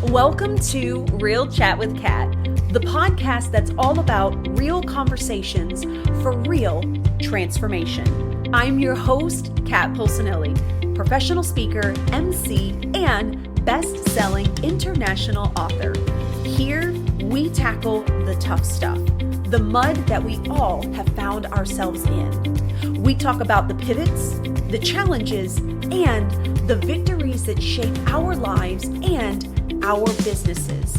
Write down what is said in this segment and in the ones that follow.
Welcome to Real Chat with Kat, the podcast that's all about real conversations for real transformation. I'm your host, Kat Pulcinelli, professional speaker, MC, and best-selling international author. Here, we tackle the tough stuff, the mud that we all have found ourselves in. We talk about the pivots, the challenges, and the victories that shape our lives and our businesses.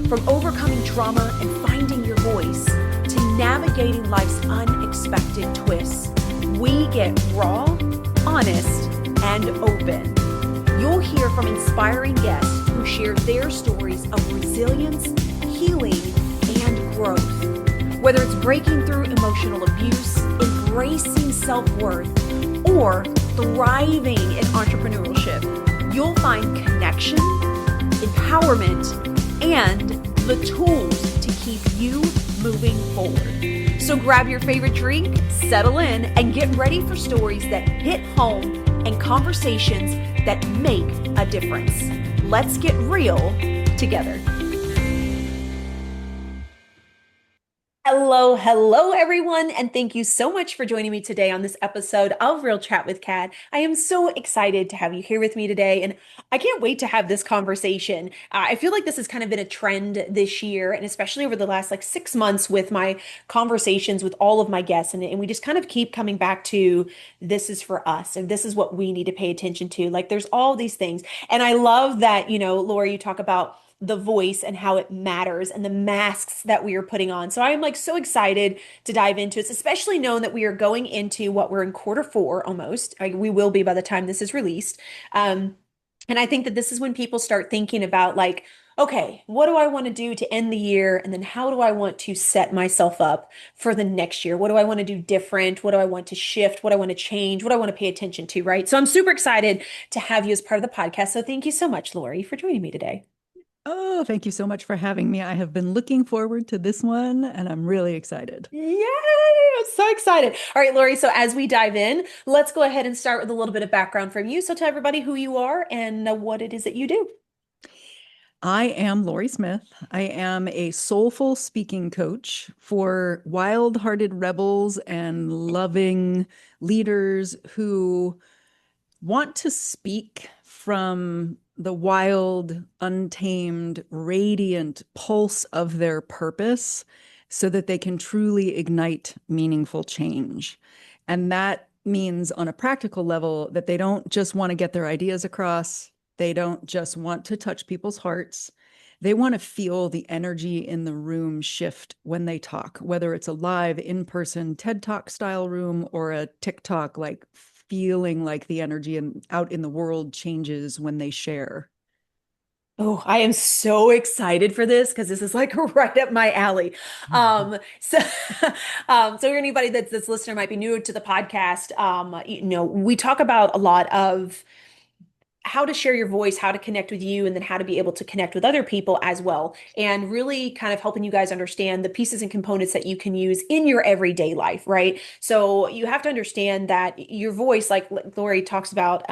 From overcoming trauma and finding your voice to navigating life's unexpected twists, we get raw, honest, and open. You'll hear from inspiring guests who share their stories of resilience, healing, and growth. Whether it's breaking through emotional abuse, embracing self-worth, or thriving in entrepreneurship, you'll find connection, empowerment, and the tools to keep you moving forward. So grab your favorite drink, settle in, and get ready for stories that hit home and conversations that make a difference. Let's get real together. Hello, everyone, and thank you so much for joining me today on this episode of Real Chat with Kat. I am so excited to have you here with me today, and I can't wait to have this conversation. I feel like this has kind of been a trend this year, and especially over the last 6 months with my conversations with all of my guests, and we just kind of keep coming back to this is for us, and this is what we need to pay attention to. There's all these things, and I love that, Lauri, you talk about the voice and how it matters and the masks that we are putting on. So I'm so excited to dive into it, especially knowing that we are going into what we're in quarter 4 almost. We will be by the time this is released. And I think that this is when people start thinking about okay, what do I want to do to end the year? And then how do I want to set myself up for the next year? What do I want to do different? What do I want to shift? What do I want to change? What do I want to pay attention to, right? So I'm super excited to have you as part of the podcast. So thank you so much, Lauri, for joining me today. Oh, thank you so much for having me. I have been looking forward to this one and I'm really excited. Yay! I'm so excited. All right, Lauri. So as we dive in, let's go ahead and start with a little bit of background from you. So tell everybody who you are and what it is that you do. I am Lauri Smith. I am a soulful speaking coach for wild-hearted rebels and loving leaders who want to speak from the wild, untamed, radiant pulse of their purpose so that they can truly ignite meaningful change. And that means on a practical level that they don't just want to get their ideas across. They don't just want to touch people's hearts. They want to feel the energy in the room shift when they talk, whether it's a live in-person TED Talk style room or a TikTok feeling like the energy out in the world changes when they share. Oh, I am so excited for this because this is right up my alley. So, so anybody that's listener might be new to the podcast. We talk about a lot of how to share your voice, how to connect with you, and then how to be able to connect with other people as well. And really kind of helping you guys understand the pieces and components that you can use in your everyday life, right? So you have to understand that your voice, like Lauri talks about,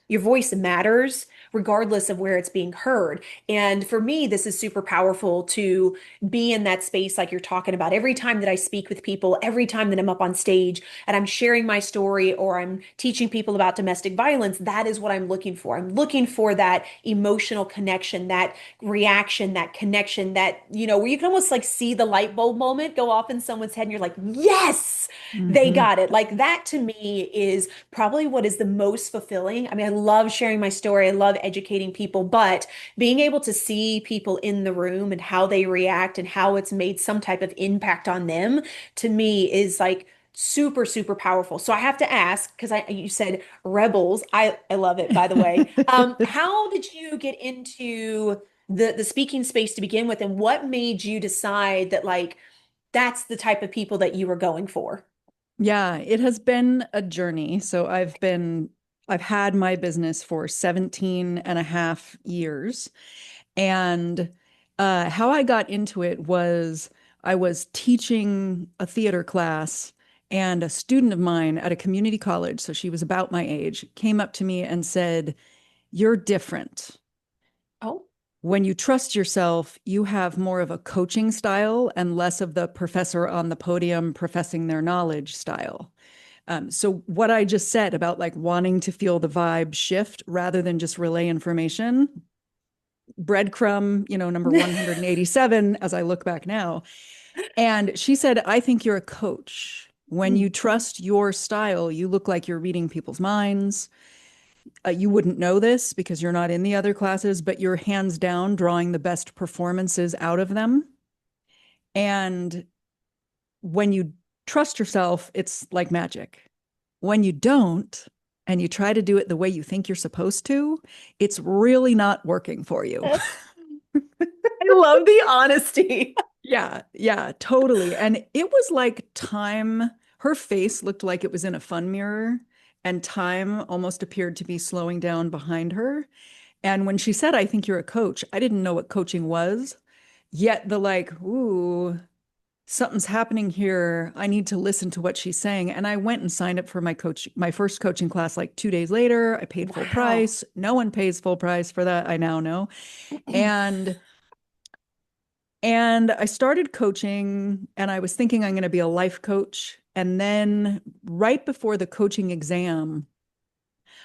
your voice matters regardless of where it's being heard. And for me, this is super powerful to be in that space like you're talking about. Every time that I speak with people, every time that I'm up on stage and I'm sharing my story or I'm teaching people about domestic violence, that is what I'm looking for. I'm looking for that emotional connection, that reaction, that connection, that, where you can almost see the light bulb moment go off in someone's head and you're like, yes, they got it. That to me is probably what is the most fulfilling. I mean, I love sharing my story. I love educating people, but being able to see people in the room and how they react and how it's made some type of impact on them, to me is super, super powerful. So I have to ask, because you said rebels. I love it, by the way. How did you get into the speaking space to begin with, and what made you decide that that's the type of people that you were going for? Yeah, it has been a journey. So I've had my business for 17 and a half years. And how I got into it was I was teaching a theater class, and a student of mine at a community college, so she was about my age, came up to me and said, "You're different." Oh. When you trust yourself, you have more of a coaching style and less of the professor on the podium professing their knowledge style. So what I just said about like wanting to feel the vibe shift rather than just relay information, breadcrumb, number 187, as I look back now. And she said, I think you're a coach. When you trust your style, you look like you're reading people's minds. You wouldn't know this because you're not in the other classes, but you're hands down drawing the best performances out of them. And when you trust yourself, it's like magic. When you don't, and you try to do it the way you think you're supposed to, it's really not working for you. I love the honesty. Yeah, yeah, totally. And it was like time, her face looked like it was in a fun mirror, and time almost appeared to be slowing down behind her. And when she said, I think you're a coach, I didn't know what coaching was. Yet the like, ooh, something's happening here. I need to listen to what she's saying. And I went and signed up for my first coaching class like 2 days later. I paid full Wow. price. No one pays full price for that, I now know. And and I started coaching and I was thinking I'm going to be a life coach. And then right before the coaching exam,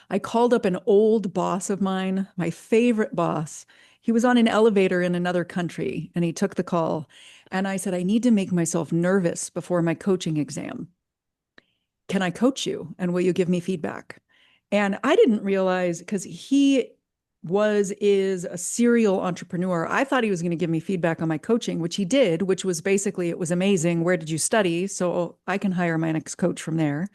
I called up an old boss of mine, my favorite boss. He was on an elevator in another country and he took the call. And I said, I need to make myself nervous before my coaching exam. Can I coach you? And will you give me feedback? And I didn't realize because is a serial entrepreneur. I thought he was going to give me feedback on my coaching, which he did, which was basically, it was amazing. Where did you study? So I can hire my next coach from there.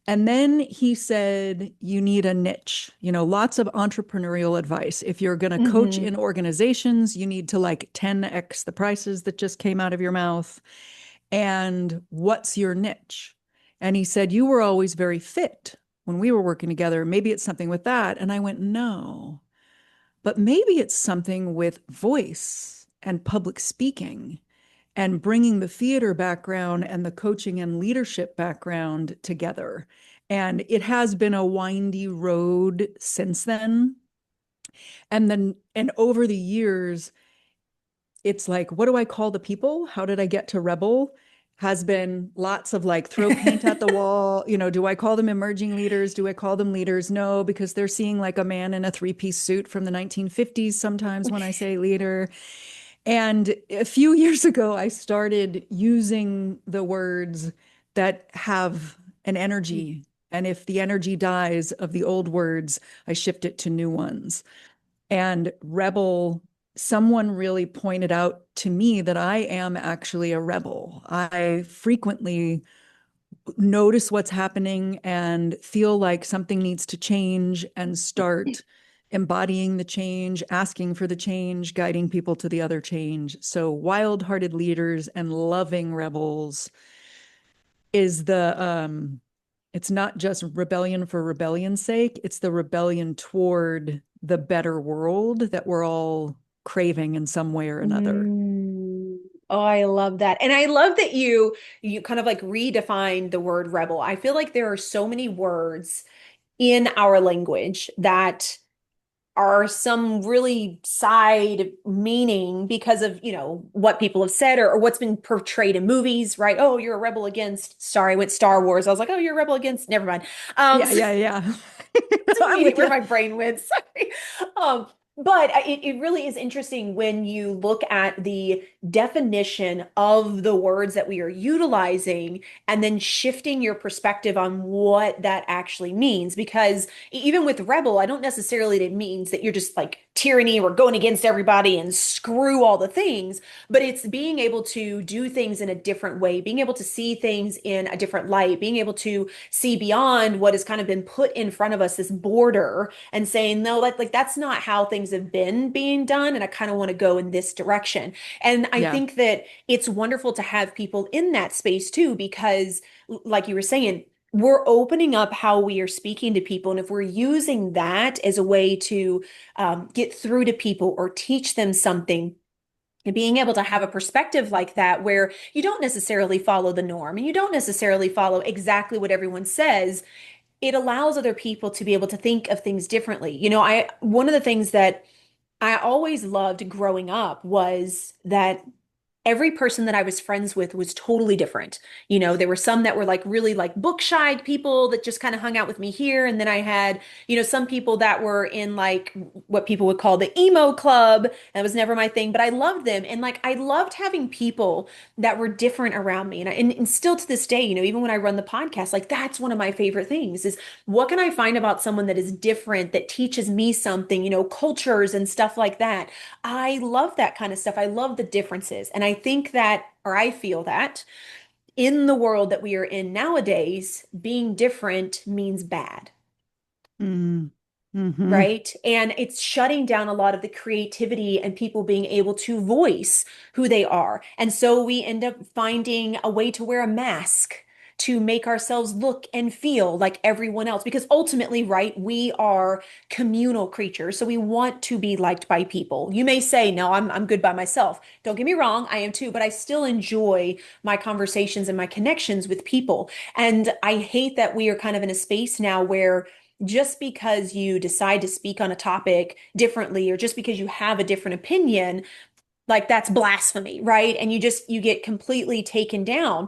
And then he said, you need a niche, lots of entrepreneurial advice. If you're going to coach Hmm. in organizations, you need to like 10x the prices that just came out of your mouth. And what's your niche? And he said, you were always very fit when we were working together. Maybe it's something with that. And I went, no, but maybe it's something with voice and public speaking and bringing the theater background and the coaching and leadership background together. And it has been a windy road since then. And over the years, it's like, what do I call the people? How did I get to Rebel? Has been lots of like throw paint at the wall. Do I call them emerging leaders? Do I call them leaders? No, because they're seeing like a man in a three-piece suit from the 1950s sometimes when I say leader. And a few years ago, I started using the words that have an energy. And if the energy dies of the old words, I shift it to new ones. And rebel, someone really pointed out to me that I am actually a rebel. I frequently notice what's happening and feel like something needs to change and start embodying the change, asking for the change, guiding people to the other change. So, wild hearted leaders and loving rebels is it's not just rebellion for rebellion's sake, it's the rebellion toward the better world that we're all craving in some way or another. Mm. Oh, I love that. And I love that you kind of like redefined the word rebel. I feel like there are so many words in our language that are some really side meaning because of, what people have said or what's been portrayed in movies, right? Oh, you're a rebel against, sorry, I went Star Wars. I was like, oh, you're a rebel against, never mind. Yeah, So yeah, yeah. that's I'm immediately with where you. my brain went. Sorry. But it really is interesting when you look at the definition of the words that we are utilizing and then shifting your perspective on what that actually means. Because even with rebel, I don't necessarily that it means that you're just like tyranny or going against everybody and screw all the things, but it's being able to do things in a different way, being able to see things in a different light, being able to see beyond what has kind of been put in front of us, this border, and saying, no, like that's not how things have been being done. And I kind of want to go in this direction. And I Yeah. think that it's wonderful to have people in that space too, because like you were saying, we're opening up how we are speaking to people. And if we're using that as a way to get through to people or teach them something, and being able to have a perspective like that where you don't necessarily follow the norm and you don't necessarily follow exactly what everyone says, it allows other people to be able to think of things differently. I one of the things that I always loved growing up was that every person that I was friends with was totally different. You know, there were some that were like really like book shy people that just kind of hung out with me here. And then I had, some people that were in like what people would call the emo club. That was never my thing, but I loved them. And like I loved having people that were different around me. And still to this day, even when I run the podcast, like that's one of my favorite things is what can I find about someone that is different, that teaches me something, cultures and stuff like that. I love that kind of stuff. I love the differences. And I think that, or I feel that in the world that we are in nowadays, being different means bad, Mm. Hmm. right? And it's shutting down a lot of the creativity and people being able to voice who they are. And so we end up finding a way to wear a mask to make ourselves look and feel like everyone else. Because ultimately, right, we are communal creatures. So we want to be liked by people. You may say, no, I'm good by myself. Don't get me wrong, I am too, but I still enjoy my conversations and my connections with people. And I hate that we are kind of in a space now where just because you decide to speak on a topic differently or just because you have a different opinion, like that's blasphemy, right? And you get completely taken down.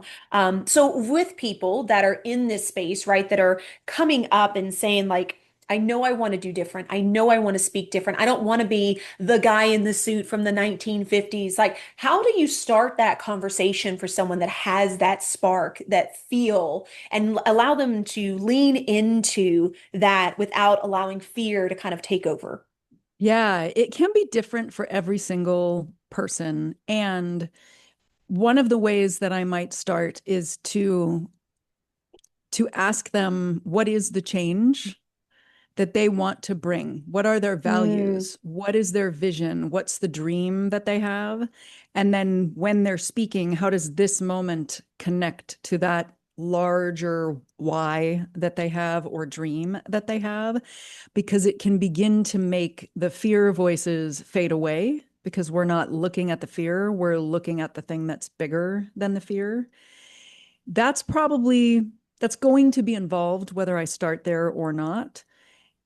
So with people that are in this space, right, that are coming up and saying like, I know I want to do different. I know I want to speak different. I don't want to be the guy in the suit from the 1950s. Like, how do you start that conversation for someone that has that spark, that feel, and allow them to lean into that without allowing fear to kind of take over? Yeah, it can be different for every single person. And one of the ways that I might start is to ask them what is the change that they want to bring? What are their Mm, values? What is their vision? What's the dream that they have? And then when they're speaking, how does this moment connect to that larger why that they have or dream that they have? Because it can begin to make the fear voices fade away because we're not looking at the fear, we're looking at the thing that's bigger than the fear. That's probably that's going to be involved whether I start there or not.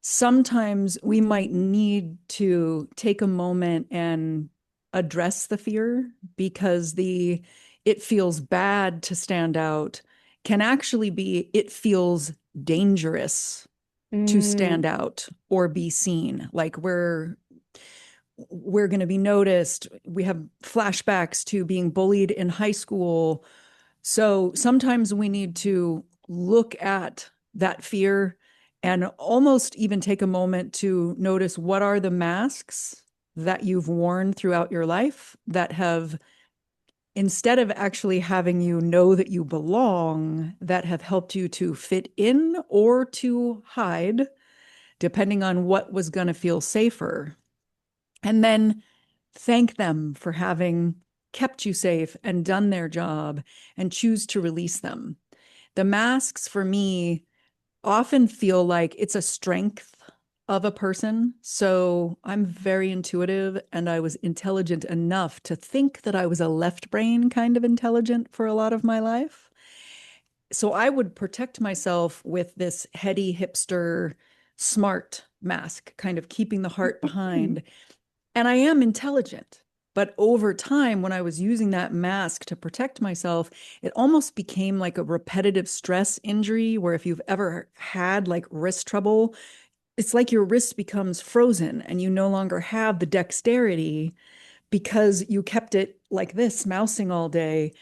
Sometimes we might need to take a moment and address the fear because the it feels bad to stand out can actually be it feels dangerous to mm. stand out or be seen. Like we're going to be noticed. We have flashbacks to being bullied in high school, so sometimes we need to look at that fear and almost even take a moment to notice what are the masks that you've worn throughout your life that have, instead of actually having you know that you belong, that have helped you to fit in or to hide, depending on what was going to feel safer. And then thank them for having kept you safe and done their job and choose to release them. The masks for me often feel like it's a strength of a person. So I'm very intuitive and I was intelligent enough to think that I was a left brain kind of intelligent for a lot of my life. So I would protect myself with this heady hipster smart mask, kind of keeping the heart behind. And I am intelligent. But over time, when I was using that mask to protect myself, it almost became like a repetitive stress injury where if you've ever had like wrist trouble, it's like your wrist becomes frozen and you no longer have the dexterity because you kept it like this, mousing all day.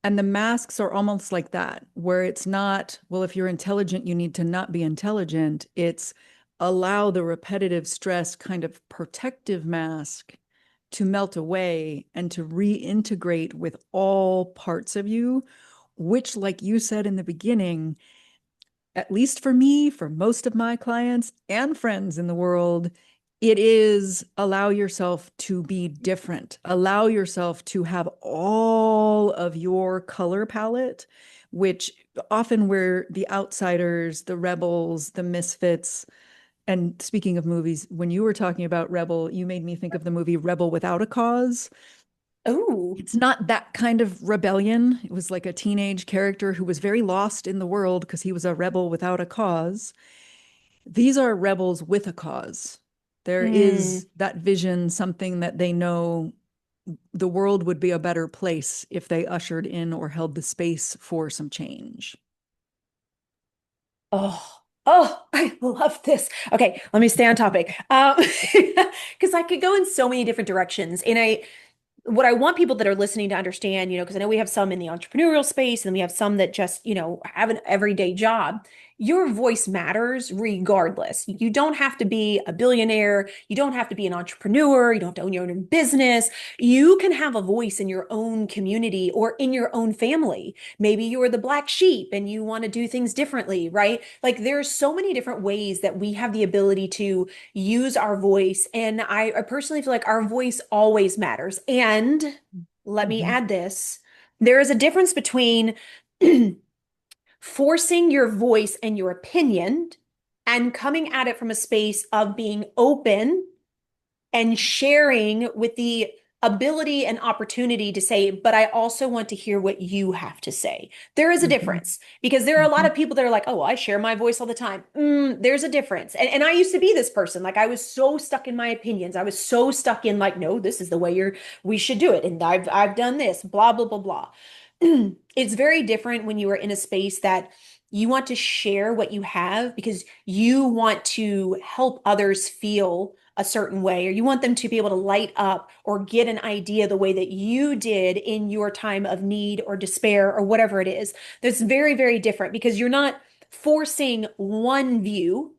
And the masks are almost like that, where it's not, well, if you're intelligent, you need to not be intelligent. It's allow the repetitive stress kind of protective mask to melt away and to reintegrate with all parts of you, which, like you said in the beginning, at least for me, for most of my clients and friends in the world, it is allow yourself to be different. Allow yourself to have all of your color palette, which often we're the outsiders, the rebels, the misfits. And speaking of movies, when you were talking about Rebel, you made me think of the movie Rebel Without a Cause. Oh, It's not that kind of rebellion. It was like a teenage character who was very lost in the world because he was a rebel without a cause. These are rebels with a cause. There Mm. is that vision, something that they know the world would be a better place if they ushered in or held the space for some change. Oh, oh, I love this. Okay, let me stay on topic. Because I could go in so many different directions. And what I want people that are listening to understand, because I know we have some in the entrepreneurial space and we have some that just, have an everyday job. Your voice matters regardless. You don't have to be a billionaire. You don't have to be an entrepreneur. You don't have to own your own business. You can have a voice in your own community or in your own family. Maybe you're the black sheep and you want to do things differently, right? Like there's so many different ways that we have the ability to use our voice. And I personally feel like our voice always matters. And let me Mhm. add this, there is a difference between forcing your voice and your opinion and coming at it from a space of being open and sharing with the ability and opportunity to say, but I also want to hear what you have to say. There is a Mhm. difference because there are a lot Mhm. of people that are like, oh, well, I share my voice all the time. There's a difference. And I used to be this person. Like I was so stuck in my opinions. I was so stuck in like, no, this is the way we should do it. And I've done this, blah, blah, blah, blah. It's very different when you are in a space that you want to share what you have because you want to help others feel a certain way, or you want them to be able to light up or get an idea the way that you did in your time of need or despair or whatever it is. That's very, very different because you're not forcing one view.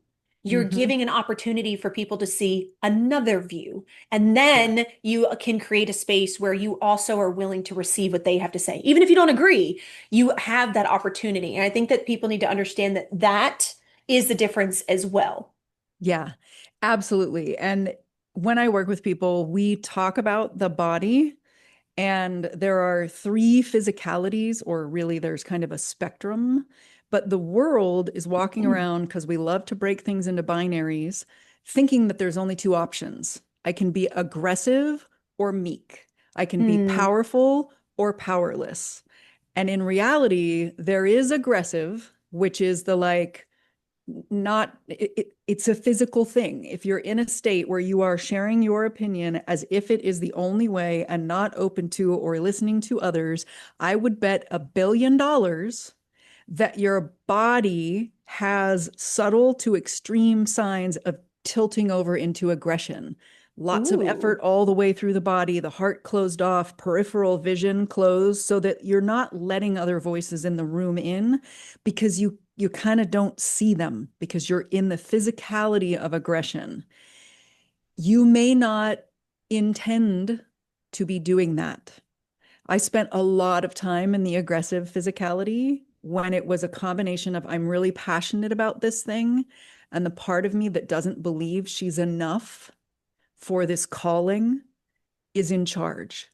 You're Mhm. giving an opportunity for people to see another view. And Yeah. then you can create a space where you also are willing to receive what they have to say. Even if you don't agree, you have that opportunity. And I think that people need to understand that that is the difference as well. Yeah, absolutely. And when I work with people, we talk about the body, and there are three physicalities, or really there's kind of a spectrum. But the world is walking around because we love to break things into binaries, thinking that there's only two options. I can be aggressive or meek. I can be Mm, powerful or powerless. And in reality, there is aggressive, which is the like, not it's a physical thing. If you're in a state where you are sharing your opinion as if it is the only way and not open to or listening to others, I would bet $1 billion that your body has subtle to extreme signs of tilting over into aggression. Lots of effort ooh. all the way through the body, the heart closed off, peripheral vision closed, so that you're not letting other voices in the room in because you kind of don't see them because you're in the physicality of aggression. You may not intend to be doing that. I spent a lot of time in the aggressive physicality when it was a combination of I'm really passionate about this thing, and the part of me that doesn't believe she's enough for this calling is in charge.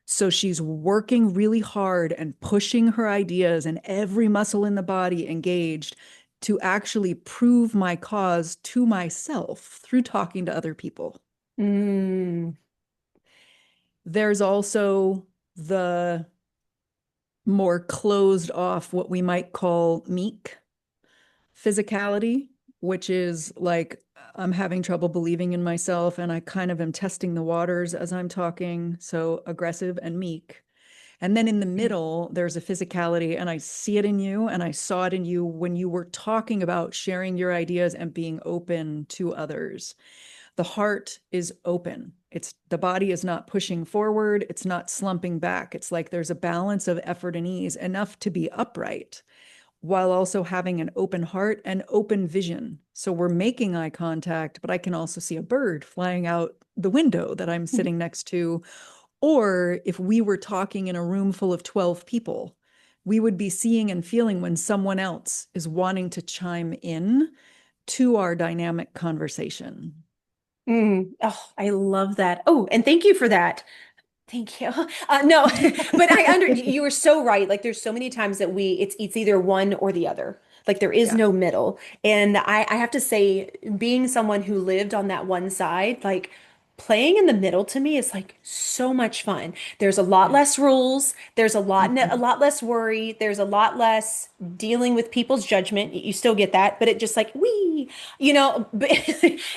So she's working really hard and pushing her ideas and every muscle in the body engaged to actually prove my cause to myself through talking to other people. Mm. There's also the more closed off, what we might call meek physicality, which is like I'm having trouble believing in myself and I kind of am testing the waters as I'm talking. So aggressive and meek. And then in the middle, there's a physicality, and I see it in you, and I saw it in you when you were talking about sharing your ideas and being open to others. The heart is open. It's the body is not pushing forward, it's not slumping back. It's like there's a balance of effort and ease, enough to be upright while also having an open heart and open vision. So we're making eye contact, but I can also see a bird flying out the window that I'm sitting next to. Or if we were talking in a room full of 12 people, we would be seeing and feeling when someone else is wanting to chime in to our dynamic conversation. Oh, I love that. Oh, and thank you for that. Thank you. No, but you were so right. Like there's so many times that it's either one or the other. Like there is Yeah. no middle. And I have to say, being someone who lived on that one side, like playing in the middle to me is like so much fun. There's a lot Yeah. less rules. There's a Mhm. lot less worry. There's a lot less dealing with people's judgment. You still get that, but it just like wee, but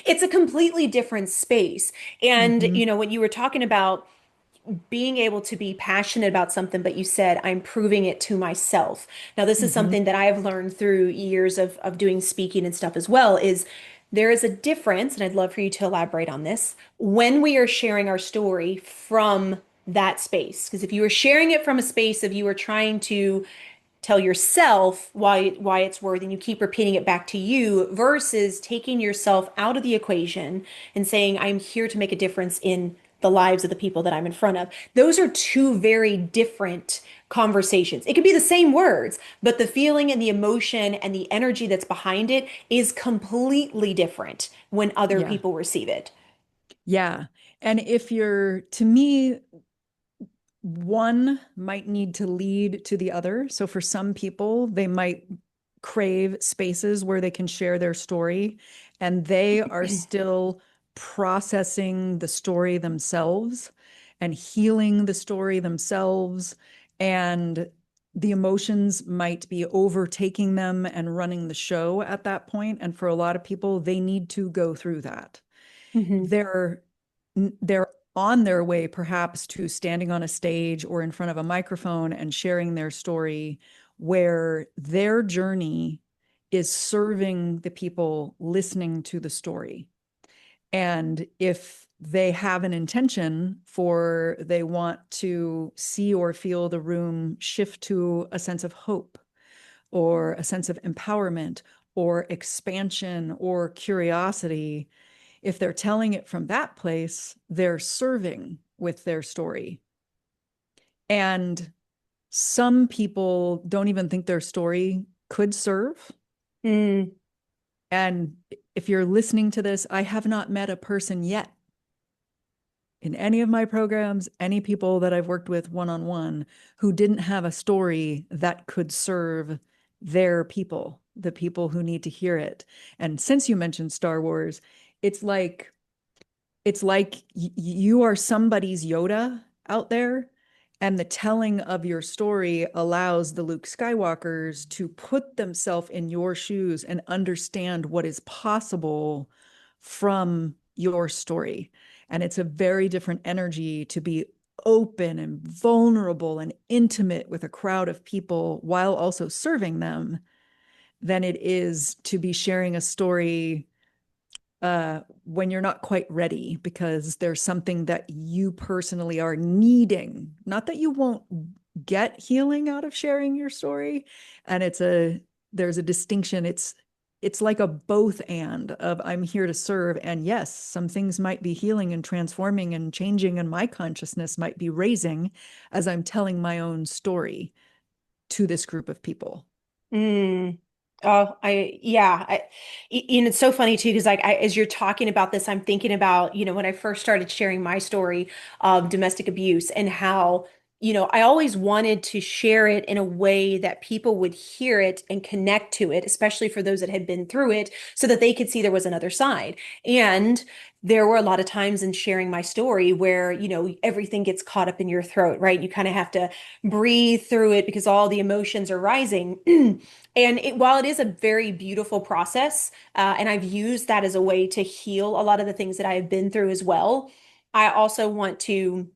it's a completely different space. And Mhm. when you were talking about being able to be passionate about something, but you said, I'm proving it to myself. Now, this is Mhm. something that I have learned through years of doing speaking and stuff as well, is there is a difference, and I'd love for you to elaborate on this, when we are sharing our story from that space. Because if you are sharing it from a space of you are trying to tell yourself why it's worthy and you keep repeating it back to you versus taking yourself out of the equation and saying I'm here to make a difference in the lives of the people that I'm in front of. Those are two very different conversations. It could be the same words, but the feeling and the emotion and the energy that's behind it is completely different when other Yeah. people receive it. Yeah. And if you're, to me, one might need to lead to the other. So for some people, they might crave spaces where they can share their story and they are still processing the story themselves and healing the story themselves. And the emotions might be overtaking them and running the show at that point. And for a lot of people, they need to go through that. Hmm. They're on their way perhaps to standing on a stage or in front of a microphone and sharing their story where their journey is serving the people listening to the story. And if they have an intention for they want to see or feel the room shift to a sense of hope or a sense of empowerment or expansion or curiosity, if they're telling it from that place, they're serving with their story. And some people don't even think their story could serve. Mm. And if you're listening to this, I have not met a person yet in any of my programs, any people that I've worked with one on one who didn't have a story that could serve their people, the people who need to hear it. And since you mentioned Star Wars, it's like it's like you are somebody's Yoda out there, and the telling of your story allows the Luke Skywalkers to put themselves in your shoes and understand what is possible from your story. And it's a very different energy to be open and vulnerable and intimate with a crowd of people while also serving them than it is to be sharing a story when you're not quite ready because there's something that you personally are needing. Not that you won't get healing out of sharing your story. And there's a distinction. It's like a both and of I'm here to serve. And yes, some things might be healing and transforming and changing, and my consciousness might be raising as I'm telling my own story to this group of people. Mm. Oh, yeah. And it's so funny too, because like as you're talking about this, I'm thinking about, when I first started sharing my story of domestic abuse and how, I always wanted to share it in a way that people would hear it and connect to it, especially for those that had been through it, so that they could see there was another side. And there were a lot of times in sharing my story where, everything gets caught up in your throat, right? You kind of have to breathe through it because all the emotions are rising. And while it is a very beautiful process, and I've used that as a way to heal a lot of the things that I have been through as well, I also want to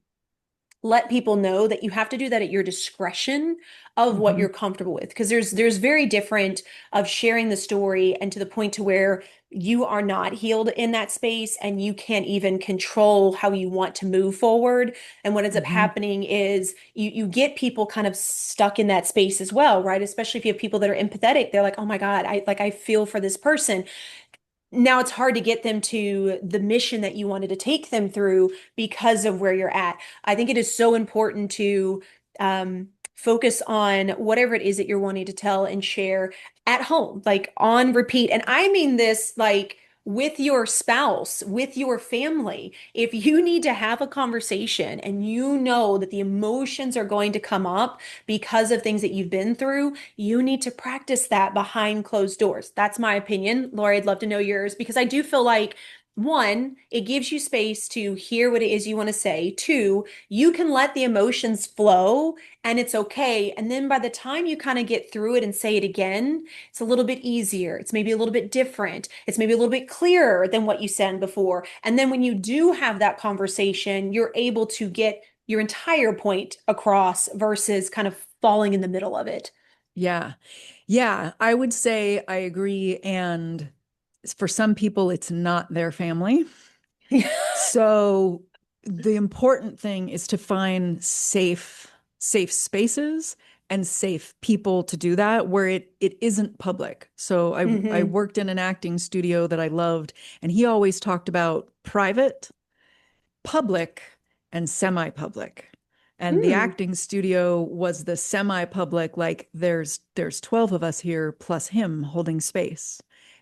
let people know that you have to do that at your discretion of what Mm-hmm. you're comfortable with. Because there's very different of sharing the story and to the point to where you are not healed in that space and you can't even control how you want to move forward. And what ends up Mm-hmm. happening is you get people kind of stuck in that space as well, right? Especially if you have people that are empathetic. They're like, oh my God, I feel for this person. Now it's hard to get them to the mission that you wanted to take them through because of where you're at. I think it is so important to focus on whatever it is that you're wanting to tell and share at home, like on repeat. And I mean this like with your spouse, with your family. If you need to have a conversation and you know that the emotions are going to come up because of things that you've been through, you need to practice that behind closed doors. That's my opinion. Lauri, I'd love to know yours because I do feel like one, it gives you space to hear what it is you want to say. Two, you can let the emotions flow and it's okay. And then by the time you kind of get through it and say it again, it's a little bit easier. It's maybe a little bit different. It's maybe a little bit clearer than what you said before. And then when you do have that conversation, you're able to get your entire point across versus kind of falling in the middle of it. Yeah. Yeah, I would say I agree. And for some people, it's not their family. So the important thing is to find safe spaces and safe people to do that where it isn't public. So I Hmm. worked in an acting studio that I loved, and he always talked about private, public, and semi-public. And the Hmm. acting studio was the semi-public, like there's 12 of us here plus him holding space.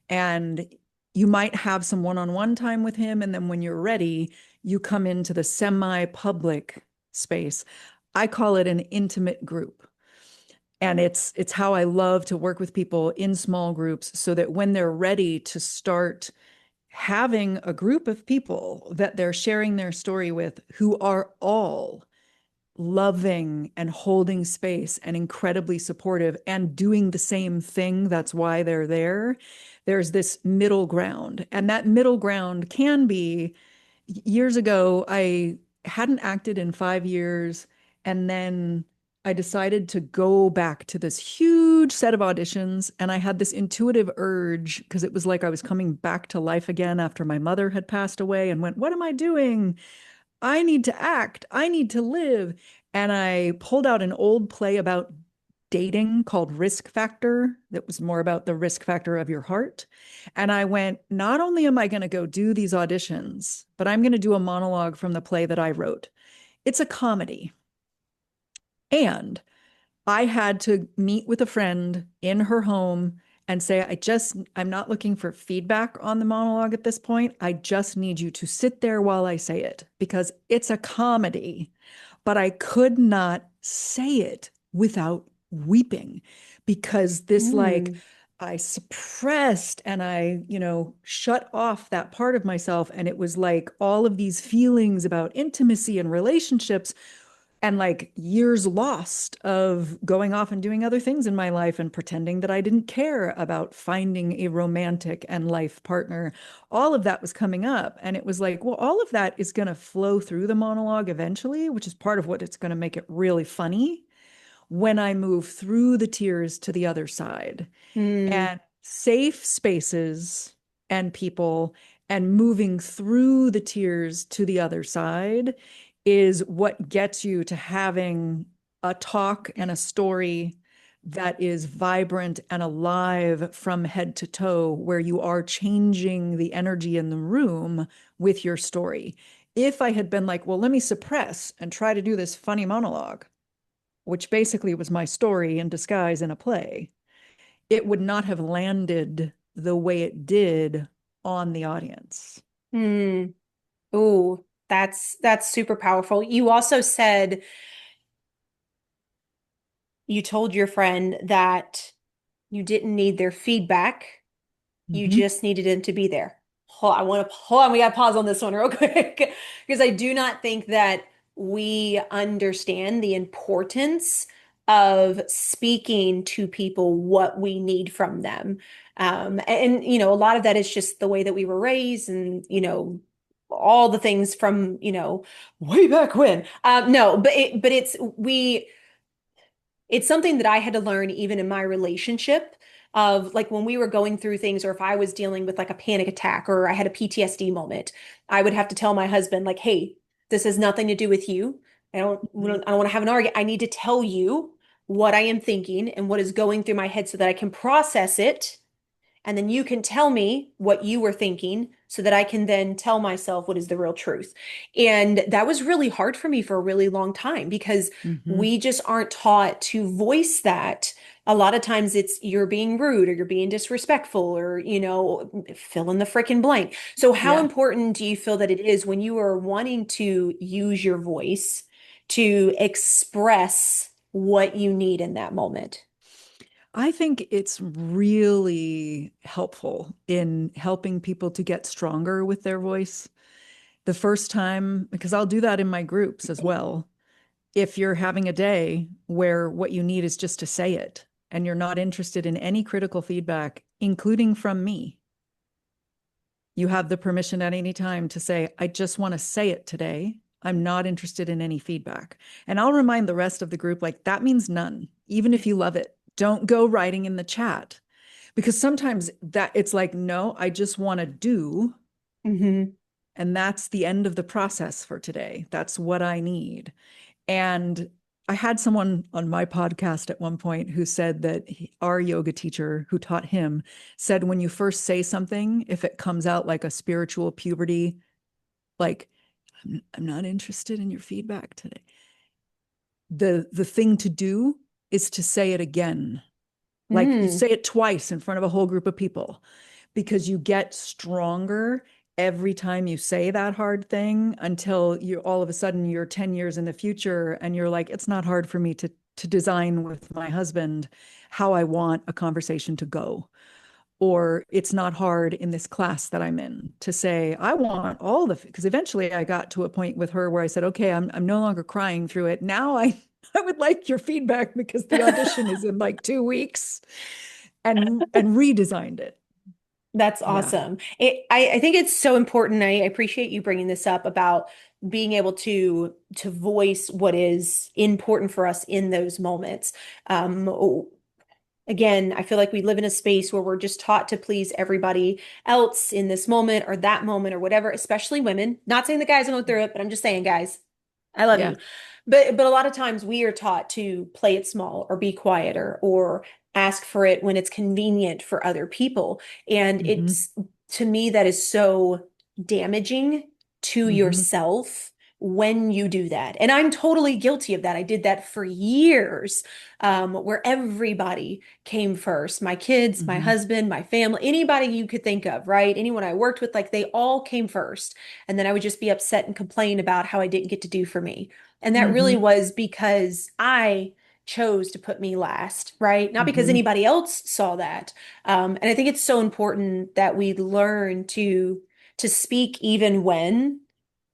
And you might have some one-on-one time with him, and then when you're ready, you come into the semi-public space. I call it an intimate group. And it's how I love to work with people in small groups so that when they're ready to start having a group of people that they're sharing their story with who are all loving and holding space and incredibly supportive and doing the same thing. That's why they're there. There's this middle ground. And that middle ground can be years ago, I hadn't acted in 5 years. And then I decided to go back to this huge set of auditions. And I had this intuitive urge because it was like I was coming back to life again after my mother had passed away and went, what am I doing? I need to act. I need to live. And I pulled out an old play about dating called Risk Factor that was more about the risk factor of your heart. And I went, not only am I going to go do these auditions, but I'm going to do a monologue from the play that I wrote. It's a comedy. And I had to meet with a friend in her home and say, I'm not looking for feedback on the monologue at this point. I just need you to sit there while I say it because it's a comedy. But I could not say it without weeping because Hmm. I suppressed and shut off that part of myself. And it was like all of these feelings about intimacy and relationships and like years lost of going off and doing other things in my life and pretending that I didn't care about finding a romantic and life partner. All of that was coming up. And it was like, well, all of that is going to flow through the monologue eventually, which is part of what it's going to make it really funny when I move through the tears to the other side. Hmm. And safe spaces and people and moving through the tears to the other side is what gets you to having a talk and a story that is vibrant and alive from head to toe, where you are changing the energy in the room with your story. If I had been like, well, let me suppress and try to do this funny monologue, which basically was my story in disguise in a play, it would not have landed the way it did on the audience. Hmm. Ooh, that's super powerful. You also said you told your friend that you didn't need their feedback. You Mm-hmm. just needed them to be there. Hold on, we gotta pause on this one real quick because I do not think that we understand the importance of speaking to people what we need from them. And a lot of that is just the way that we were raised and all the things from way back when. No, but it's something that I had to learn even in my relationship of like when we were going through things or if I was dealing with like a panic attack or I had a PTSD moment, I would have to tell my husband like, "Hey, this has nothing to do with you. Mm-hmm. I don't want to have an argument. I need to tell you what I am thinking and what is going through my head so that I can process it and then you can tell me what you were thinking so that I can then tell myself what is the real truth." And that was really hard for me for a really long time because Mm-hmm. we just aren't taught to voice that. A lot of times it's you're being rude or you're being disrespectful or, fill in the freaking blank. So, how Yeah. important do you feel that it is when you are wanting to use your voice to express what you need in that moment? I think it's really helpful in helping people to get stronger with their voice. The first time, because I'll do that in my groups as well. If you're having a day where what you need is just to say it and you're not interested in any critical feedback, including from me, you have the permission at any time to say, I just want to say it today. I'm not interested in any feedback. And I'll remind the rest of the group, like, that means none, even if you love it. Don't go writing in the chat because sometimes that it's like, no, I just want to do. Hmm. And that's the end of the process for today. That's what I need. And I had someone on my podcast at one point who said that our yoga teacher who taught him said, when you first say something, if it comes out like a spiritual puberty, like, I'm not interested in your feedback today. The thing to do is to say it again. Like you Mm. say it twice in front of a whole group of people because you get stronger every time you say that hard thing until you all of a sudden you're 10 years in the future and you're like, it's not hard for me to design with my husband how I want a conversation to go. Or it's not hard in this class that I'm in to say, I want all the, because eventually I got to a point with her where I said, okay, I'm no longer crying through it. Now I would like your feedback because the audition is in like 2 weeks and redesigned it. That's Yeah. awesome. I think it's so important. I appreciate you bringing this up about being able to voice what is important for us in those moments. Again, I feel like we live in a space where we're just taught to please everybody else in this moment or that moment or whatever, especially women. Not saying the guys don't go through it, but I'm just saying, guys, I love Yeah. you. But a lot of times we are taught to play it small or be quieter or ask for it when it's convenient for other people. And Hmm. it's to me that is so damaging to Hmm. yourself when you do that. And I'm totally guilty of that. I did that for years, where everybody came first. My kids, my Hmm. husband, my family, anybody you could think of, right? Anyone I worked with, like they all came first. And then I would just be upset and complain about how I didn't get to do for me. And that really Hmm. was because I chose to put me last, right? Not because Hmm. anybody else saw that. And I think it's so important that we learn to speak even when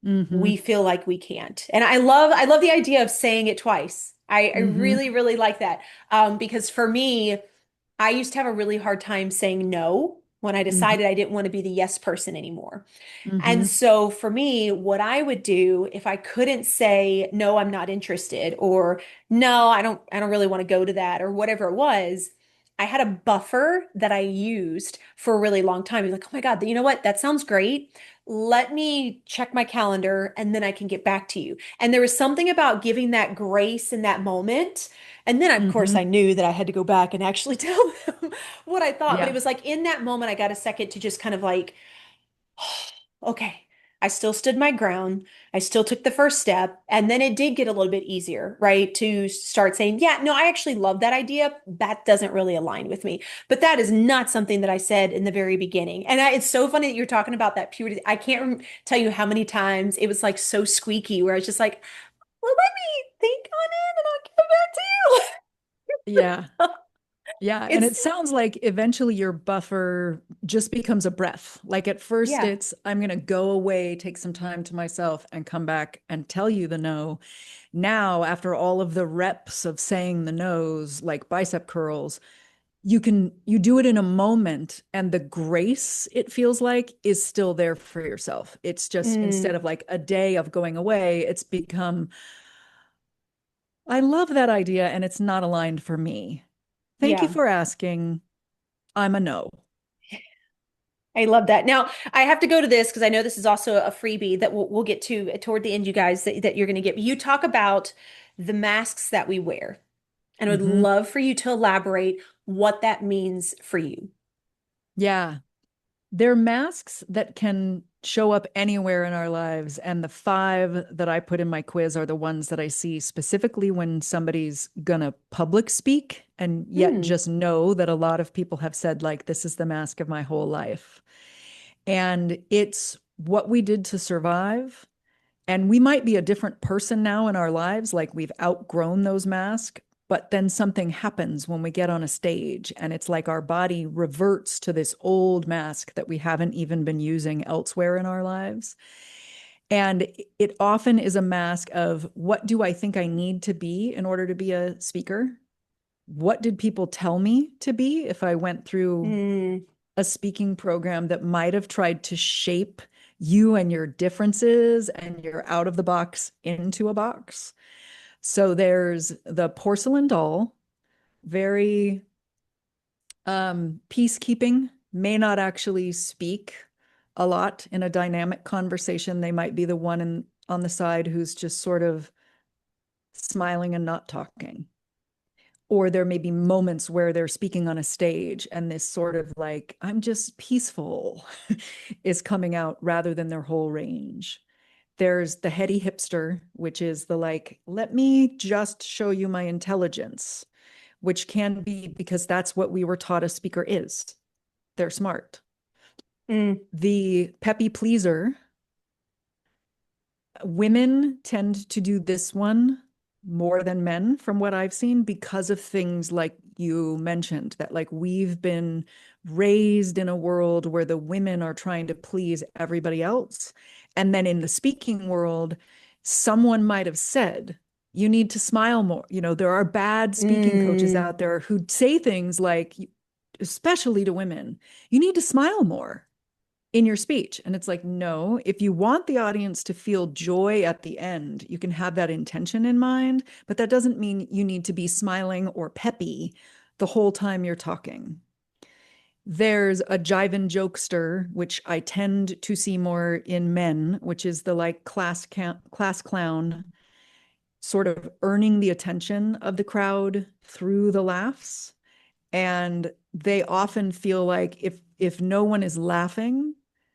Hmm. we feel like we can't. And I love the idea of saying it twice. I Hmm. really, really like that. Because for me, I used to have a really hard time saying no when I Hmm. decided I didn't want to be the yes person anymore. And Hmm. so for me, what I would do if I couldn't say, no, I'm not interested, or no, I don't really want to go to that, or whatever it was, I had a buffer that I used for a really long time. You're like, oh my God, you know what? That sounds great. Let me check my calendar and then I can get back to you. And there was something about giving that grace in that moment. And then, of course, Hmm. I knew that I had to go back and actually tell them what I thought. But it Yeah. was like in that moment, I got a second to just kind of like, okay, I still stood my ground. I still took the first step. And then it did get a little bit easier, right? To start saying, yeah, no, I actually love that idea. That doesn't really align with me. But that is not something that I said in the very beginning. And it's so funny that you're talking about that puberty. I can't tell you how many times it was like so squeaky where I was just like, well, let me think on it and I'll get back to Yeah. you. Yeah. And it It's, sounds like eventually your buffer just becomes a breath. Like at first, yeah. it's, I'm going to go away, take some time to myself, and come back and tell you the no. Now, after all of the reps of saying the no's, like bicep curls, you do it in a moment, and the grace it feels like is still there for yourself. It's just instead Mm, of like a day of going away, it's become, I love that idea, and it's not aligned for me. Thank you yeah. for asking. I'm a no. I love that. Now, I have to go to this because I know this is also a freebie that we'll get to toward the end, you guys, that you're going to get. You talk about the masks that we wear, and I would Hmm. love for you to elaborate what that means for you. Yeah. They're masks that can show up anywhere in our lives. And the five that I put in my quiz are the ones that I see specifically when somebody's gonna public speak and yet Hmm. just know that a lot of people have said, like, this is the mask of my whole life. And it's what we did to survive. And we might be a different person now in our lives, like we've outgrown those masks, But then something happens when we get on a stage, and it's like our body reverts to this old mask that we haven't even been using elsewhere in our lives. And it often is a mask of, what do I think I need to be in order to be a speaker? What did people tell me to be if I went through Mm, a speaking program that might have tried to shape you and your differences and your out of the box into a box? So there's the porcelain doll, very peacekeeping, may not actually speak a lot in a dynamic conversation. They might be the one on the side who's just sort of smiling and not talking. Or there may be moments where they're speaking on a stage and this sort of like, I'm just peaceful is coming out rather than their whole range. There's the heady hipster, which is the like, let me just show you my intelligence, which can be because that's what we were taught a speaker is. They're smart. mm, The peppy pleaser, women tend to do this one more than men from what I've seen because of things like you mentioned, that like we've been raised in a world where the women are trying to please everybody else. And then in the speaking world, someone might have said, you need to smile more. You know, there are bad speaking coaches mm, out there who say things like, especially to women, you need to smile more in your speech. And it's like, no, if you want the audience to feel joy at the end, you can have that intention in mind, but that doesn't mean you need to be smiling or peppy the whole time you're talking. There's a jive jokester, which I tend to see more in men, which is the like class clown, sort of earning the attention of the crowd through the laughs. And they often feel like if no one is laughing,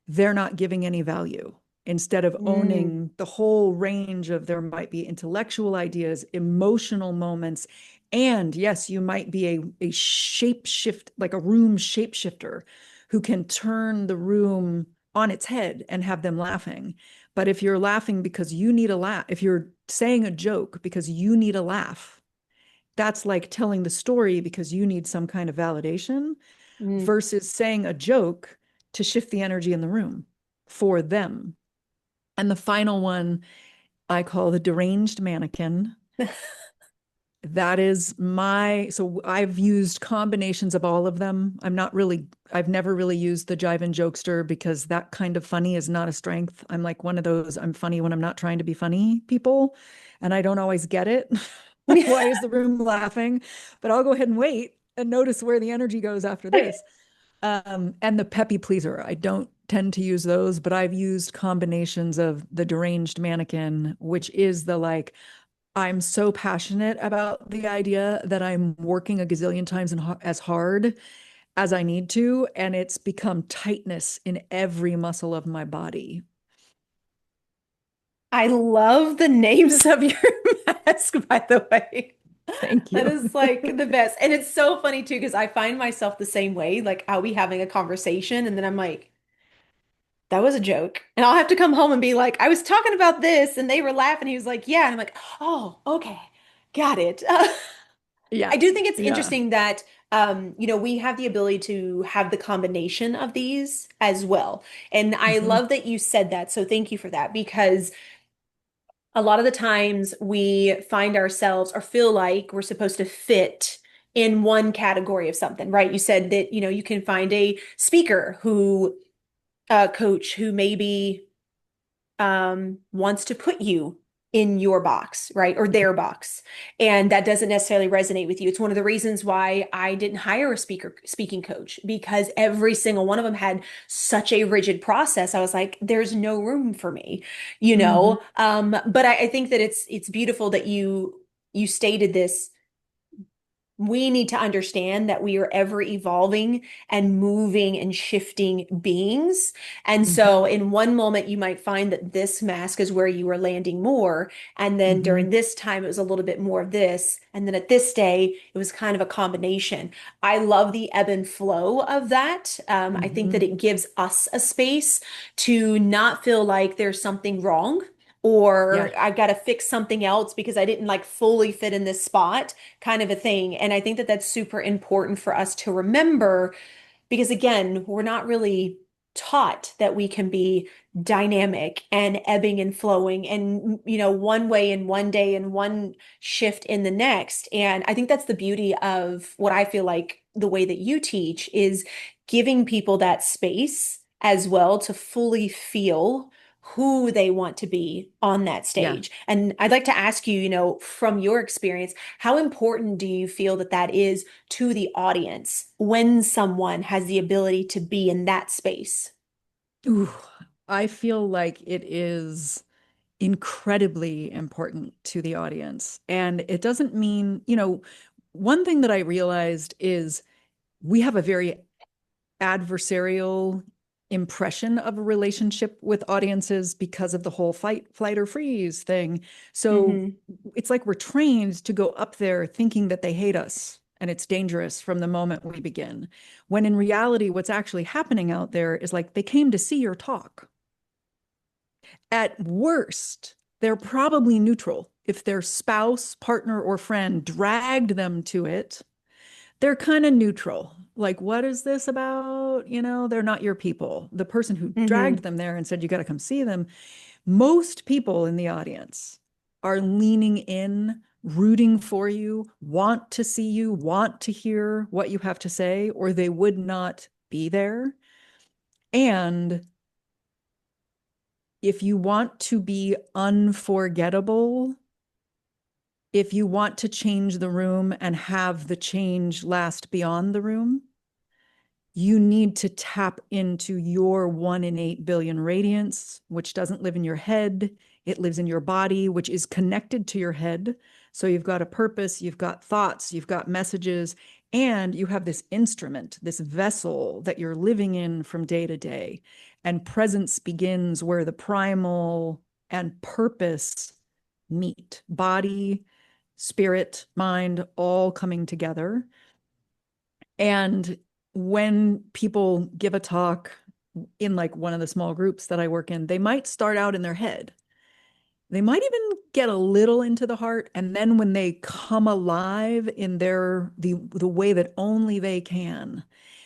they're not giving any value. Instead of mm, owning the whole range of, there might be intellectual ideas, emotional moments, and yes, you might be a shape shift, like a room shapeshifter who can turn the room on its head and have them laughing. But if you're laughing because you need a laugh, if you're saying a joke because you need a laugh, that's like telling the story because you need some kind of validation mm. versus saying a joke to shift the energy in the room for them. And the final one I call the deranged mannequin. That is so I've used combinations of all of them. I've never really used the jive and jokester because that kind of funny is not a strength. I'm like one of those, I'm funny when I'm not trying to be funny people. And I don't always get it. Why is the room laughing? But I'll go ahead and wait and notice where the energy goes after this. And the peppy pleaser, I don't tend to use those, but I've used combinations of the deranged mannequin, which is the like, I'm so passionate about the idea that I'm working a gazillion times and as hard as I need to, and it's become tightness in every muscle of my body. I love the names of your mask, by the way. Thank That you. is like the best. And it's so funny too, because I find myself the same way. Like I'll be having a conversation and then I'm like, that was a joke. And I'll have to come home and be like, I was talking about this and they were laughing. He was like, yeah. And I'm like, oh, okay. Got it. I Yeah. do think it's Yeah. interesting that we have the ability to have the combination of these as well. And I Mhm. love that you said that. So thank you for that because a lot of the times we find ourselves or feel like we're supposed to fit in one category of something, right? You said that, you can find a speaker who, coach who maybe wants to put you in your box, right? Or their box. And that doesn't necessarily resonate with you. It's one of the reasons why I didn't hire a speaking coach because every single one of them had such a rigid process. I was like, there's no room for me, you Mhm. know? But I think that it's beautiful that you stated this. We need to understand that we are ever evolving and moving and shifting beings. And Mhm. so, in one moment, you might find that this mask is where you are landing more. And then Mhm. during this time, it was a little bit more of this. And then at this day, it was kind of a combination. I love the ebb and flow of that. I think that Mhm. it gives us a space to not feel like there's something wrong or Yeah. I've got to fix something else because I didn't like fully fit in this spot, kind of a thing. And I think that that's super important for us to remember because again, we're not really taught that we can be dynamic and ebbing and flowing and one way in one day and one shift in the next. And I think that's the beauty of what I feel like the way that you teach is giving people that space as well to fully feel who they want to be on that Yeah. stage. And I'd like to ask you, from your experience, how important do you feel that that is to the audience when someone has the ability to be in that space? Ooh, I feel like it is incredibly important to the audience. And it doesn't mean, one thing that I realized is we have a very adversarial impression of a relationship with audiences because of the whole fight, flight, or freeze thing. So Hmm. it's like we're trained to go up there thinking that they hate us. And it's dangerous from the moment we begin. When in reality, what's actually happening out there is like they came to see your talk. At worst, they're probably neutral. If their spouse, partner, or friend dragged them to it, they're kind of neutral. Like, what is this about? They're not your people. The person who dragged Hmm. them there and said, you got to come see them. Most people in the audience are leaning in, rooting for you, want to see you, want to hear what you have to say, or they would not be there. And if you want to be unforgettable, if you want to change the room and have the change last beyond the room, you need to tap into your 1 in 8 billion radiance, which doesn't live in your head. It lives in your body, which is connected to your head. So you've got a purpose, you've got thoughts, you've got messages, and you have this instrument, this vessel that you're living in from day to day. And presence begins where the primal and purpose meet body, spirit, mind, all coming together. And when people give a talk in like one of the small groups that I work in, they might start out in their head. They might even get a little into the heart. And then when they come alive in the way that only they can,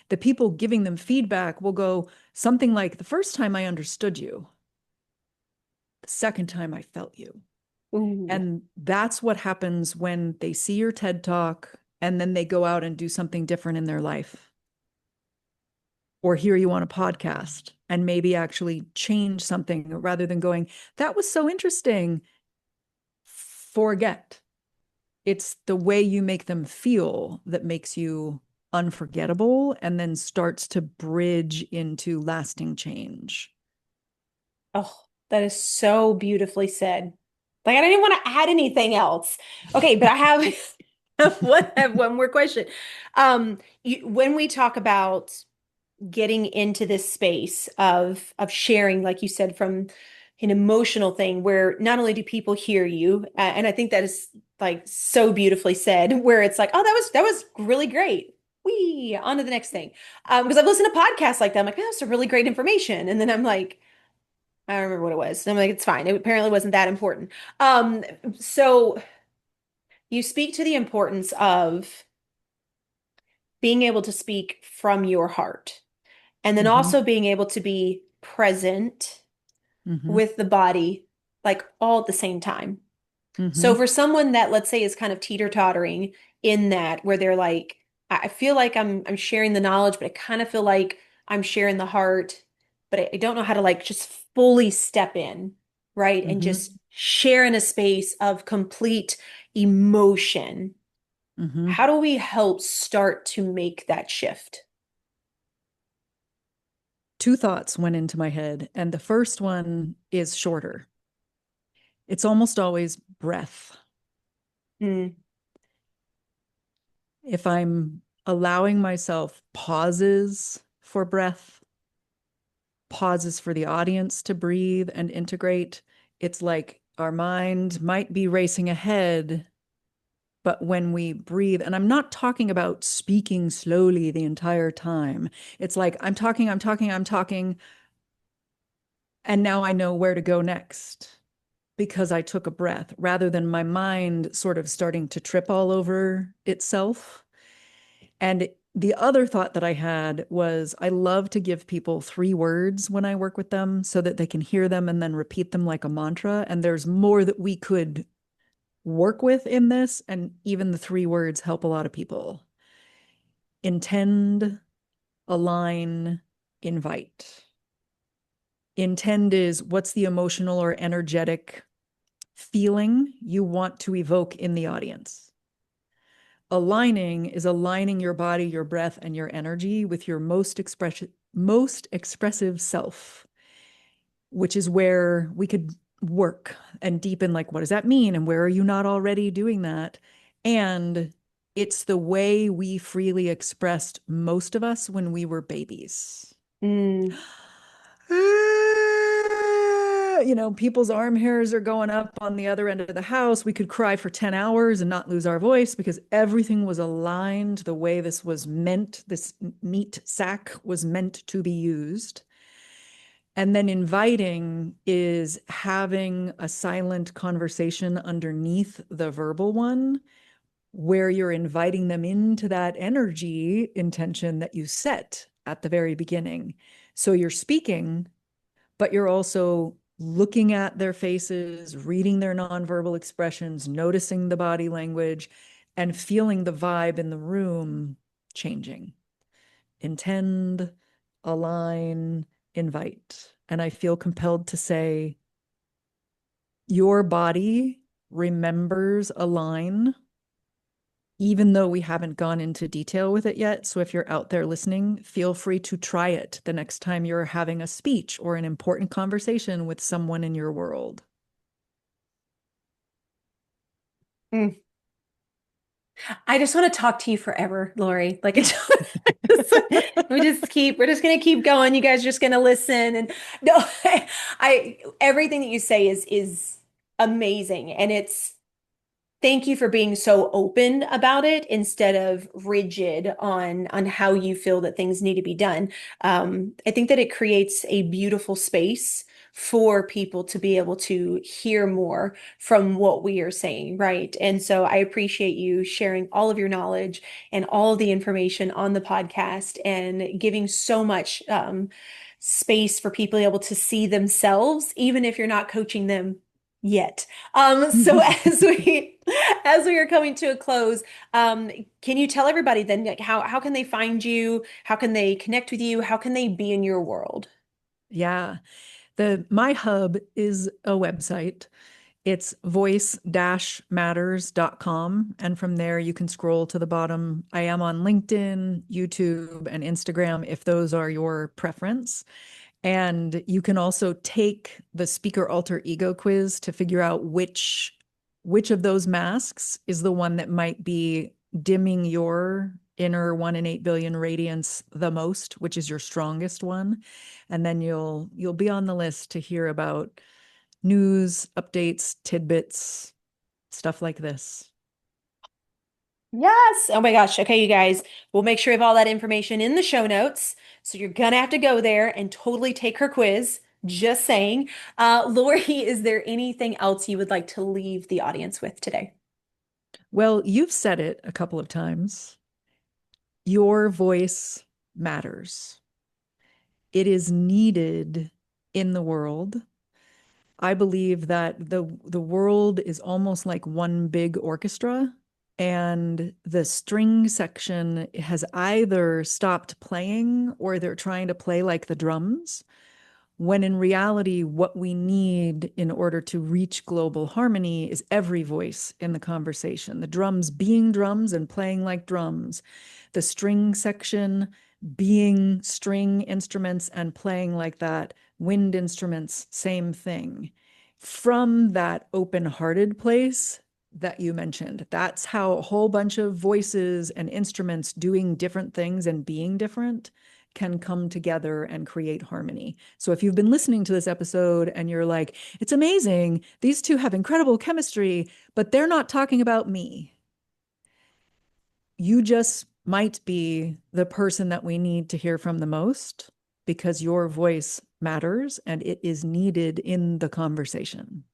the people giving them feedback will go something like, the first time I understood you, the second time I felt you. Ooh. And that's what happens when they see your TED talk and then they go out and do something different in their life or hear you on a podcast and maybe actually change something rather than going, that was so interesting. Forget. It's the way you make them feel that makes you unforgettable and then starts to bridge into lasting change. Oh, that is so beautifully said. Like I didn't want to add anything else. Okay, but I have one more question. When we talk about getting into this space of sharing, like you said, from an emotional thing where not only do people hear you, and I think that is like so beautifully said, where it's like, oh, that was really great. We on to the next thing. Because I've listened to podcasts like that. I'm like, oh, that's some really great information. And then I'm like, I don't remember what it was. And I'm like, it's fine. It apparently wasn't that important. Um, so you speak to the importance of being able to speak from your heart. And then Mm-hmm. also being able to be present Mm-hmm. with the body, like all at the same time. So Mm-hmm. for someone that let's say is kind of teeter-tottering in that, where they're like, I feel like I'm sharing the knowledge, but I kind of feel like I'm sharing the heart, but I don't know how to like just fully step in, right? And Mm-hmm. just share in a space of complete emotion. Mm-hmm. How do we help start to make that shift? Two thoughts went into my head, and the first one is shorter. It's almost always breath. Mm, If I'm allowing myself pauses for breath, pauses for the audience to breathe and integrate, it's like our mind might be racing ahead. But when we breathe, and I'm not talking about speaking slowly the entire time, it's like I'm talking, I'm talking, I'm talking, and now I know where to go next. because I took a breath rather than my mind sort of starting to trip all over itself. And the other thought that I had was I love to give people 3 words when I work with them so that they can hear them and then repeat them like a mantra. And there's more that we could work with in this. And even the 3 words help a lot of people. Intend, align, invite. Intend is what's the emotional or energetic feeling you want to evoke in the audience. Aligning is aligning your body, your breath, and your energy with your most expressive self, which is where we could work and deepen, like, what does that mean? And where are you not already doing that? And it's the way we freely expressed, most of us, when we were babies. Mm. People's arm hairs are going up on the other end of the house. We could cry for 10 hours and not lose our voice because everything was aligned the way this was meant, this meat sack was meant to be used. And then inviting is having a silent conversation underneath the verbal one, where you're inviting them into that energy intention that you set at the very beginning. So you're speaking, but you're also looking at their faces, reading their nonverbal expressions, noticing the body language, and feeling the vibe in the room changing. Intend, align, invite. And I feel compelled to say, your body remembers align, even though we haven't gone into detail with it yet. So if you're out there listening, feel free to try it the next time you're having a speech or an important conversation with someone in your world. Mm. I just want to talk to you forever, Lauri. Like it's we're just gonna keep going. You guys are just gonna listen. And no, everything that you say is amazing. And it's thank you for being so open about it instead of rigid on how you feel that things need to be done. I think that it creates a beautiful space for people to be able to hear more from what we are saying, right? And so I appreciate you sharing all of your knowledge and all of the information on the podcast and giving so much space for people able to see themselves, even if you're not coaching them yet. So as we are coming to a close, can you tell everybody then, like, how can they find you? How can they connect with you? How can they be in your world? Yeah. My hub is a website. It's voice-matters.com. And from there, you can scroll to the bottom. I am on LinkedIn, YouTube, and Instagram if those are your preference. And you can also take the speaker alter ego quiz to figure out which of those masks is the one that might be dimming your inner 1 in 8 billion radiance the most, which is your strongest one. And then you'll be on the list to hear about news, updates, tidbits, stuff like this. Yes. Oh my gosh. Okay, you guys, we'll make sure we have all that information in the show notes. So you're gonna have to go there and totally take her quiz. Just saying. Lori, is there anything else you would like to leave the audience with today? Well, you've said it a couple of times. Your voice matters. It is needed in the world. I believe that the world is almost like one big orchestra, and the string section has either stopped playing or they're trying to play like the drums, when in reality, what we need in order to reach global harmony is every voice in the conversation. The drums being drums and playing like drums, the string section being string instruments and playing like that, wind instruments, same thing. From that open-hearted place that you mentioned, that's how a whole bunch of voices and instruments doing different things and being different can come together and create harmony. So if you've been listening to this episode and you're like, it's amazing, these two have incredible chemistry, but they're not talking about me, you just might be the person that we need to hear from the most, because your voice matters and it is needed in the conversation.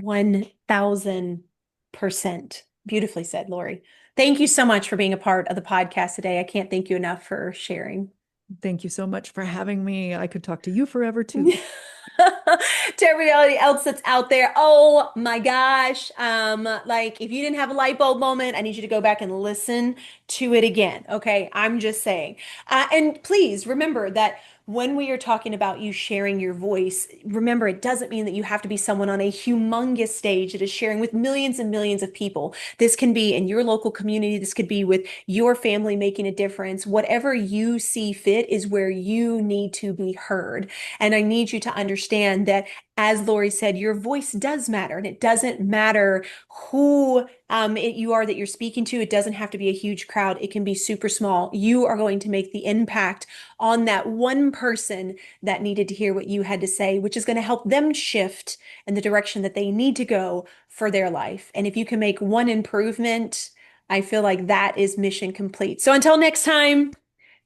1000%. Beautifully said, Lauri. Thank you so much for being a part of the podcast today. I can't thank you enough for sharing. Thank you so much for having me. I could talk to you forever too. To everybody else that's out there, oh my gosh. Like if you didn't have a light bulb moment, I need you to go back and listen to it again. Okay. I'm just saying. And please remember that when we are talking about you sharing your voice, remember it doesn't mean that you have to be someone on a humongous stage that is sharing with millions and millions of people. This can be in your local community. This could be with your family making a difference. Whatever you see fit is where you need to be heard. And I need you to understand that, as Lauri said, your voice does matter, and it doesn't matter who you are that you're speaking to. It doesn't have to be a huge crowd. It can be super small. You are going to make the impact on that one person that needed to hear what you had to say, which is going to help them shift in the direction that they need to go for their life. And if you can make one improvement, I feel like that is mission complete. So until next time,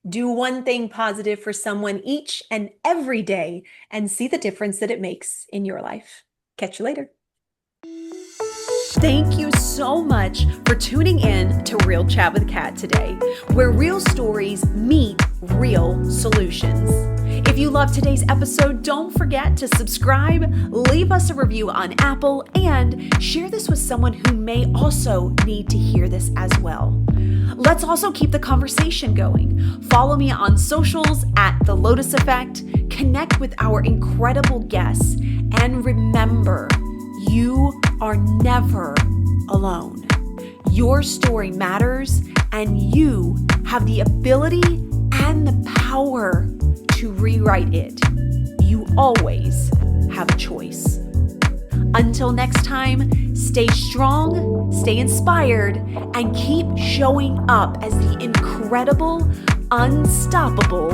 do one thing positive for someone each and every day and see the difference that it makes in your life. Catch you later. Thank you so much for tuning in to Real Chat with Kat today, where real stories meet real solutions. If you loved today's episode, don't forget to subscribe, leave us a review on Apple, and share this with someone who may also need to hear this as well. Let's also keep the conversation going. Follow me on socials at The Lotus Effect, connect with our incredible guests, and remember, you are never alone. Your story matters, and you have the ability and the power to rewrite it. You always have a choice. Until next time, stay strong, stay inspired, and keep showing up as the incredible, unstoppable